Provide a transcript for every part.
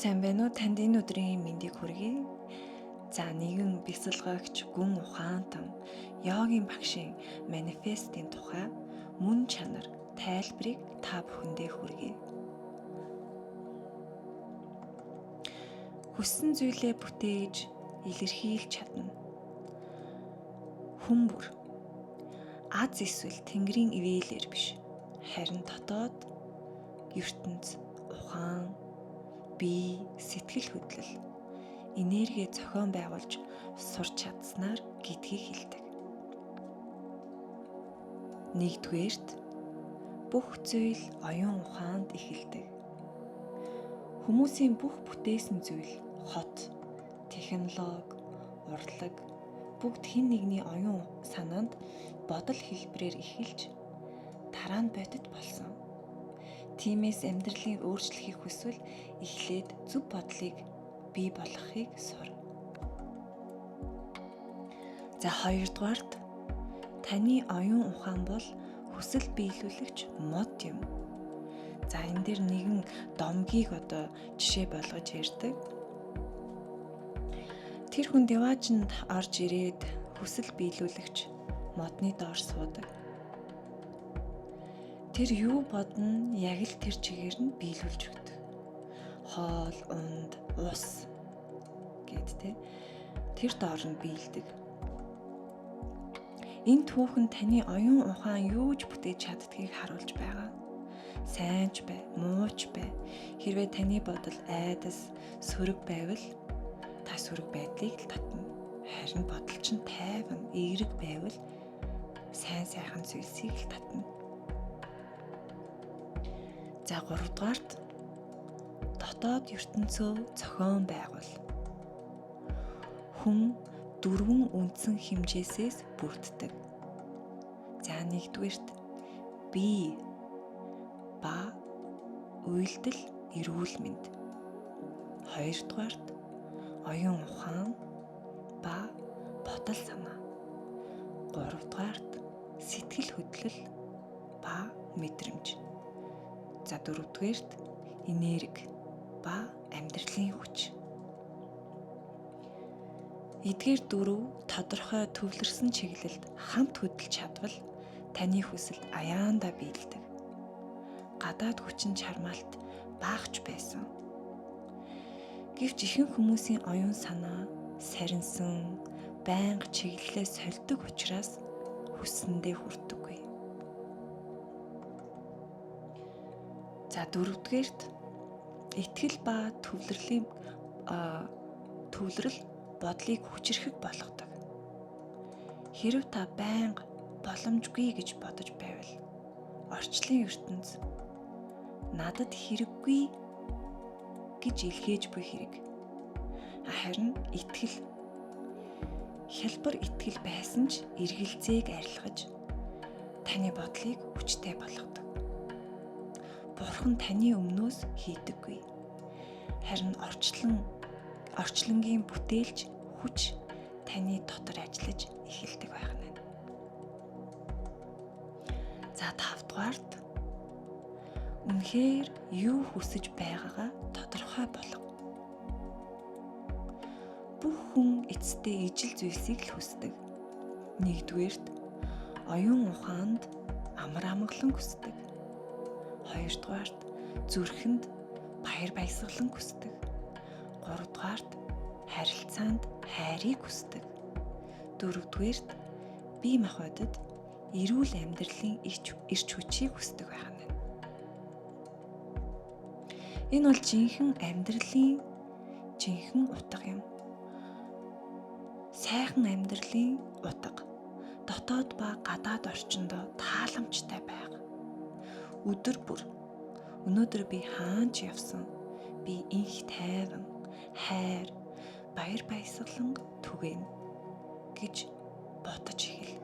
Сайн байна уу? Танд энэ өдрийн мэндийг хүргэе. За нэгэн бясалгагч гүн ухаантан йогийн багшийн манифестын тухай мөн чанар тайлбарыг та бүхэндээ хүргэе. Хүссэн зүйлээ бүтээж илэрхийлж чадна. Хүн бүр аз эсвэл Тэнгэрийн ивэлэр биш, харин дотоод ертөнц ухаан, бие, сэтгэл хөдлөл, энерги зохион байгуулж сурч чадсанаар гэдгийг хэлдэг. Нэгдүгээрт бүх зүйл оюун ухаанд эхэлдэг. Хүмүүсийн бүх бүтээсэн зүйл, хот, технологи, урлаг бүгд хэн нэгний оюун санаанд бодол хэлбэрээр эхэлж дараа нь бодит болсон. Тиймээс амьдралыг өөрчлөхийг хүсвэл эхлээд зөв бодлыг бий болгохыг сур. За хоёрдугаарт таны оюун ухаан бол хүсэл биелүүлэгч мод юм. За энэ дээр нэгэн домгийг жишээ болгож ярьдаг. Тэр хүн деваачнд орж ирээд хүсэл биелүүлэгч модны доор суудаг. Тэр юу бодно яг л тэр чигээр нь биелүүлж өгдөг. Хоол, унд, ус гэд тэр доор нь биелдэг. Энэ түүхэн таны оюун ухаан юу ч бүтээж чаддгийг харуулж байгаа. Сайн ч бай, муу ч бай. Хэрвээ таны бодол айдас, сөрөг байвал та сөрөг байдлыг л татна. Харин бодол чинь тайван, эерэг байвал сайн сайхан зүйлсийг л татна. За 3-дугаарт дотоод ертөнцөө зохион байгуул. Хүн 4 үндсэн хэмжээсээс бүрддэг. За 1-дүгээрт бие, ба, үйлдэл, эрүүл мэнд. 2-дугаарт оюун ухаан, ба, бодол санаа. 3-дугаарт сэтгэл хөдлөл, ба, мэдрэмж. За 4-дүгээрт энерги, ба, амьдралын хүч. Эдгээр 4 тодорхой төвлөрсөн чиглэлд хамт хөдөлж чадвал таны хүсэл аяандаа биелдэг. Гадаад хүчин чармаалт баагч байсан. Гэвч ихэнх хүмүүсийн оюун санаа сарнсан, байнга чиглэлээ сольдог учраас хүссэндээ хүрдэггүй. За 4-дүгээрт итгэл ба төвлөрөл бодлыг хүчрэхэг болгодог. Хэрэв та байнга боломжгүй гэж бодож байвал орчлон ертөнц надад хэрэггүй гэж илгээж буй хэрэг. Харин хялбар итгэл байсан ч эргэлзээг арилгаж таны бодлыг хүчтэй болгодог. Бурхан таны өмнөөс хийдэггүй. Харин орчлонгийн бүтээлч хүч таны дотор ажиллаж эхэлдэг байх нь. За 5-дугаарт үнэхээр юу хүсэж байгаагаа тодорхой болго. Бүх хүн эцэстээ ижил зүйлсийг л хүсдэг. 1-дүгээрт оюун ухаанд амар амгалан хүсдэг. 2-дугаарт зүрхэнд баяр баясгалан хүсдэг. 3-дугаарт харилцаанд хайрыг хүсдэг. 4-дүгээрт бие махбодод эрүүл амьдралын эрч хүчийг хүсдэг байх нь. Энэ бол жинхэнэ амьдралын утга юм. Сайхан амьдралын утга дотоод ба гадаад орчиндөө тааламжтай байга. Өдөр бүр өнөөдөр би хаач явсан? Би инх тайван, хайр, баяр баясгалан түгээн гэж бодож эхэл.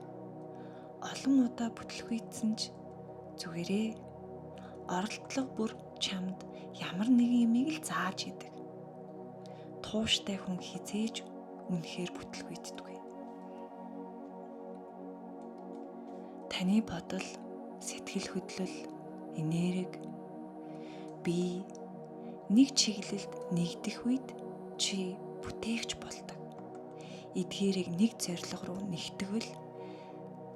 Олон удаа бүтлгүйдсэн ч зүгээрээ оролдлого бүр чамд ямар нэгэн юмыг л зааж идэг. Тууштай хүн хизээж үнэхээр бүтлгүйддэггүй. Таны бодол, сэтгэл хөдлөл, энерги, бие, нэг чиглэлд нэгдэх үед чи бүтээгч болдог. Эдгээрийг нэг зорилго руу нэгтгэвэл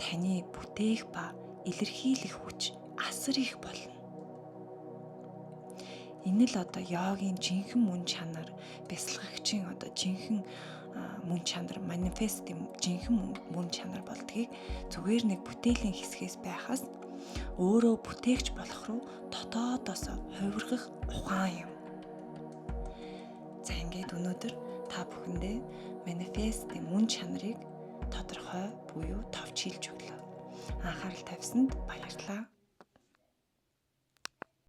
таны бүтээх ба илэрхийлэх хүч асар их болно. Энэ л одоо йогийн жинхэнэ мөн чанар, бясалгагчийн одоо жинхэнэ мөн чанар, манифестийн жинхэнэ мөн чанар болдгийг зүгээр нэг бүтээлийн хэсгээс байхаас өөрөө бүтээгч болох руу дотоодоос хувиргах ухаан юм. За ингээд өнөөдөр та бүхэндээ манифестийн мөн чанарыг тодорхой буюу товч хэлж өглөө. Анхаарал тавьсанд баярлалаа.